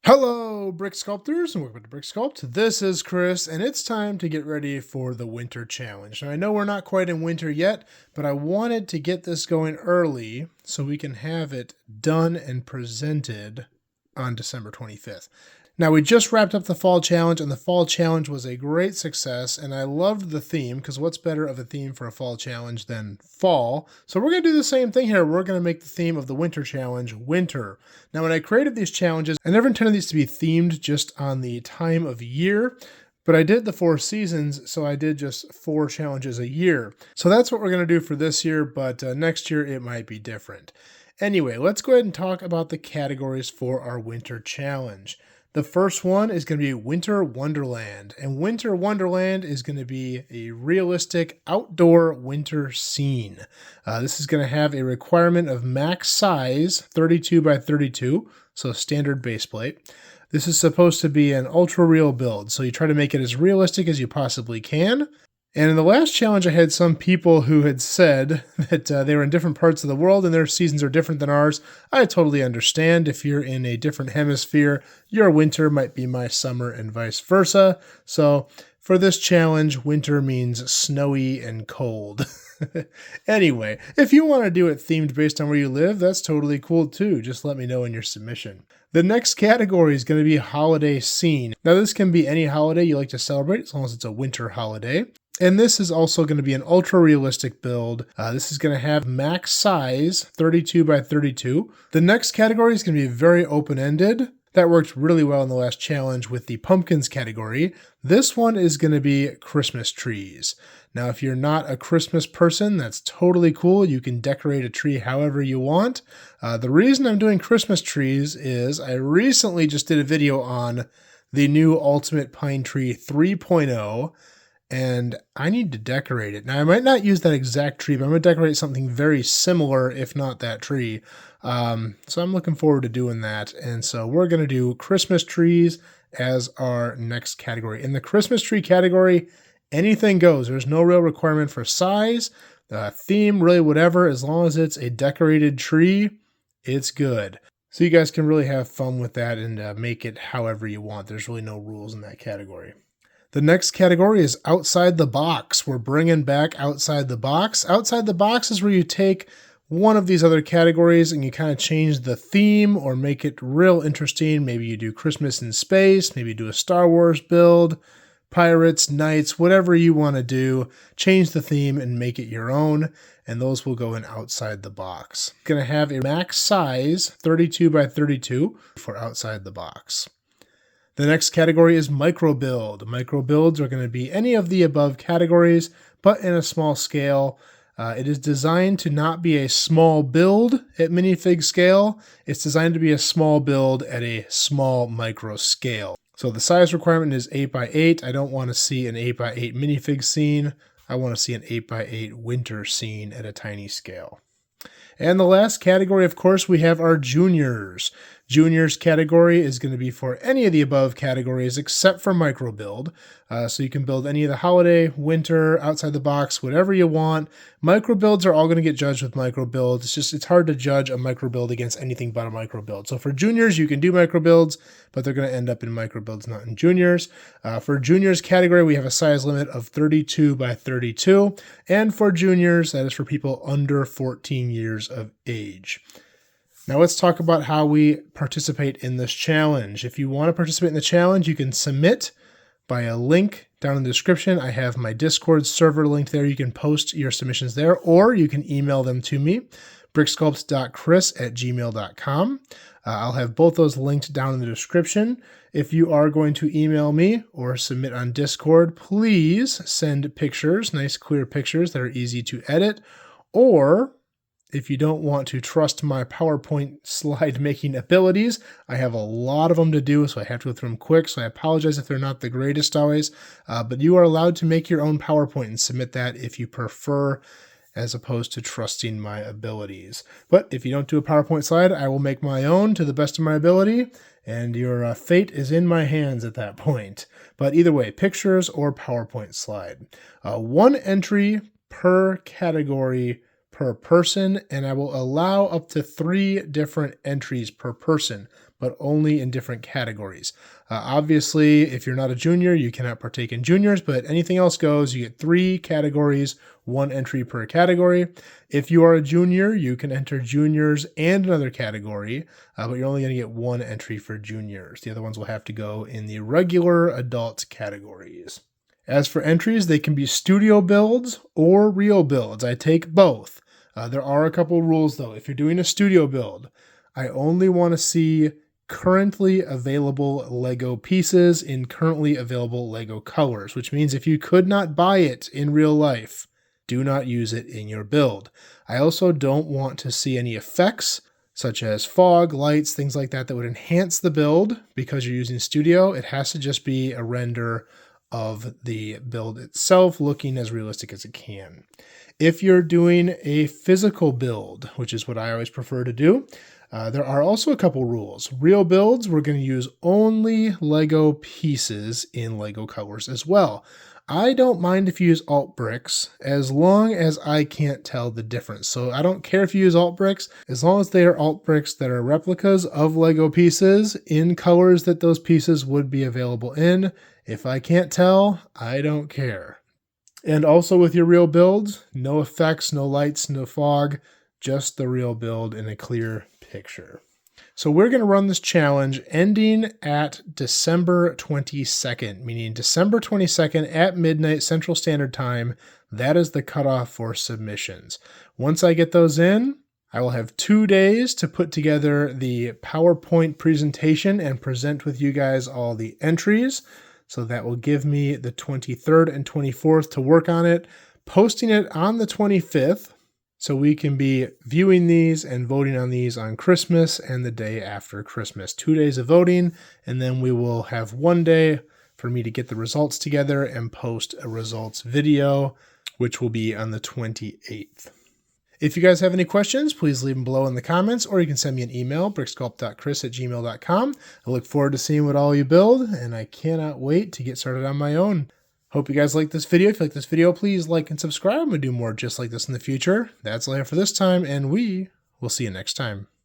Hello, Brick Sculptors, and welcome to Brick Sculpt. This is Chris, and it's time to get ready for the Winter Challenge. Now, I know we're not quite in winter yet, but I wanted to get this going early so we can have it done and presented on December 25th. Now, we just wrapped up the Fall Challenge, and the Fall Challenge was a great success, and I loved the theme, because what's better of a theme for a Fall Challenge than fall? So we're going to do the same thing here. We're going to make the theme of the Winter Challenge winter. Now, when I created these challenges, I never intended these to be themed just on the time of year, but I did the 4 seasons, so I did just 4 challenges a year. So that's what we're going to do for this year, but next year it might be different. Anyway, let's go ahead and talk about the categories for our Winter Challenge. The first one is going to be Winter Wonderland, and Winter Wonderland is going to be a realistic outdoor winter scene. This is going to have a requirement of max size 32 by 32, so standard base plate. This is supposed to be an ultra real build, so you try to make it as realistic as you possibly can. And in the last challenge, I had some people who had said that they were in different parts of the world and their seasons are different than ours. I totally understand. If you're in a different hemisphere, your winter might be my summer and vice versa. So for this challenge, winter means snowy and cold. Anyway, if you want to do it themed based on where you live, that's totally cool too. Just let me know in your submission. The next category is going to be holiday scene. Now, this can be any holiday you like to celebrate as long as it's a winter holiday. And this is also going to be an ultra realistic build. This is going to have max size 32 by 32. The next category is going to be very open-ended. That worked really well in the last challenge with the pumpkins category. This one is going to be Christmas trees. Now, if you're not a Christmas person, that's totally cool. You can decorate a tree however you want. The reason I'm doing Christmas trees is I recently just did a video on the new Ultimate Pine Tree 3.0, and I need to decorate it. Now, I might not use that exact tree, but I'm going to decorate something very similar, if not that tree. So I'm looking forward to doing that. And so we're going to do Christmas trees as our next category. In the Christmas tree category, anything goes. There's no real requirement for size, theme, really whatever. As long as it's a decorated tree, it's good. So you guys can really have fun with that and make it however you want. There's really no rules in that category. The next category is outside the box. We're bringing back outside the box. Outside the box is where you take one of these other categories and you kind of change the theme or make it real interesting. Maybe you do Christmas in space, maybe you do a Star Wars build, pirates, knights, whatever you want to do. Change the theme and make it your own, and those will go in outside the box. Going to have a max size 32 by 32 for outside the box. The next category is micro build. Micro builds are going to be any of the above categories, but in a small scale. It is designed to not be a small build at minifig scale. It's designed to be a small build at a small micro scale. So the size requirement is 8 by 8. I don't want to see an 8 by 8 minifig scene. I want to see an 8 by 8 winter scene at a tiny scale. And the last category, of course, we have our juniors. Juniors category is going to be for any of the above categories except for micro build. So you can build any of the holiday, winter, outside the box, whatever you want. Micro builds are all going to get judged with micro builds. It's hard to judge a micro build against anything but a micro build. So for juniors, you can do micro builds, but they're going to end up in micro builds, not in juniors. For juniors category, we have a size limit of 32 by 32. And for juniors, that is for people under 14 years of age. Now let's talk about how we participate in this challenge. If you want to participate in the challenge, you can submit by a link down in the description. I have my Discord server linked there. You can post your submissions there, or you can email them to me, bricksculpt.chris@gmail.com. I'll have both those linked down in the description. If you are going to email me or submit on Discord, please send pictures, nice clear pictures that are easy to edit, or if you don't want to trust my PowerPoint slide making abilities, I have a lot of them to do, so I have to go through them quick. So I apologize if they're not the greatest always, but you are allowed to make your own PowerPoint and submit that if you prefer, as opposed to trusting my abilities. But if you don't do a PowerPoint slide, I will make my own to the best of my ability, and your fate is in my hands at that point. But either way, pictures or PowerPoint slide. One entry per category per person, and I will allow up to 3 different entries per person. but only in different categories. Obviously, if you're not a junior, you cannot partake in juniors, but anything else goes. You get 3 categories, 1 entry per category. If you are a junior, you can enter juniors and another category, but you're only going to get 1 entry for juniors. The other ones will have to go in the regular adult categories. As for entries, they can be studio builds or real builds. I take both. There are a couple rules though. If you're doing a studio build, I only want to see currently available Lego pieces in currently available Lego colors, which means if you could not buy it in real life, do not use it in your build. I also don't want to see any effects such as fog, lights, things like that would enhance the build because you're using studio. It has to just be a render of the build itself looking as realistic as it can. If you're doing a physical build, which is what I always prefer to do, there are also a couple rules. Real builds, we're going to use only Lego pieces in Lego colors as well. I don't mind if you use alt bricks as long as I can't tell the difference. So I don't care if you use alt bricks, as long as they are alt bricks that are replicas of Lego pieces in colors that those pieces would be available in. If I can't tell, I don't care. And also with your real builds, no effects, no lights, no fog, just the real build in a clear picture. So we're going to run this challenge ending at December 22nd, meaning December 22nd at midnight Central Standard Time. That is the cutoff for submissions. Once I get those in, I will have 2 days to put together the PowerPoint presentation and present with you guys all the entries. So that will give me the 23rd and 24th to work on it, posting it on the 25th. So we can be viewing these and voting on these on Christmas and the day after Christmas. 2 days of voting, and then we will have 1 day for me to get the results together and post a results video, which will be on the 28th. If you guys have any questions, please leave them below in the comments, or you can send me an email, bricksculpt.chris@gmail.com. I look forward to seeing what all you build, and I cannot wait to get started on my own. Hope you guys like this video. If you like this video, please like and subscribe. I'm going to do more just like this in the future. That's all I have for this time, and we will see you next time.